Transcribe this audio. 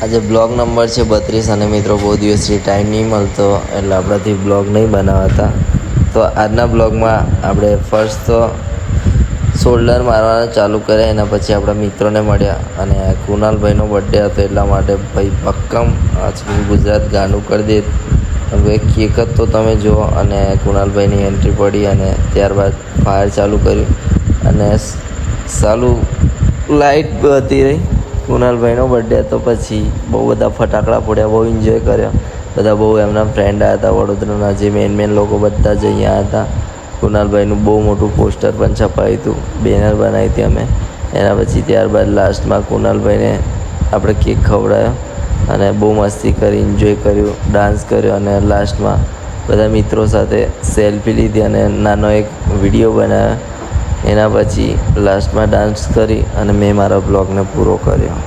આજે blog number છે 32 અને મિત્રો બહુ દિવસથી ટાઈમ નહીં મળતો એટલે આપણાથી બ્લોગ નહીં બનાવતા. તો આજના બ્લોગમાં આપણે ફર્સ્ટ તો શોલ્ડર મારવાના ચાલુ કર્યા, એના પછી આપણા મિત્રોને મળ્યા અને કુનાલભાઈનો બર્થડે હતો એટલા માટે ભાઈ ભક્કમ આજ ગુજરાત ગાંડું કરી દે હવે કેક જ તો તમે જુઓ. અને કુનાલભાઈની એન્ટ્રી પડી અને ત્યારબાદ ફાયર ચાલુ કર્યું અને ચાલુ લાઇટ હતી રહી. કુનાલભાઈનો બર્થડે હતો પછી બહુ બધા ફટાકડા ફોડ્યા, બહુ એન્જોય કર્યો. બધા બહુ એમના ફ્રેન્ડ આવ્યા હતા, વડોદરાના જે મેન લોકો બધા જ અહીંયા હતા. કુનાલભાઈનું બહુ મોટું પોસ્ટર પણ છપાયું હતું, બેનર બનાવી હતી અમે. એના પછી ત્યારબાદ લાસ્ટમાં કુનાલભાઈને આપણે કેક ખવડાવ્યો અને બહુ મસ્તી કરી, એન્જોય કર્યું, ડાન્સ કર્યો અને લાસ્ટમાં બધા મિત્રો સાથે સેલ્ફી લીધી અને નાનો એક વિડીયો બનાવ્યો. એના પછી લાસ્ટમાં ડાન્સ કરી અને મેં મારા બ્લોગને પૂરો કર્યો.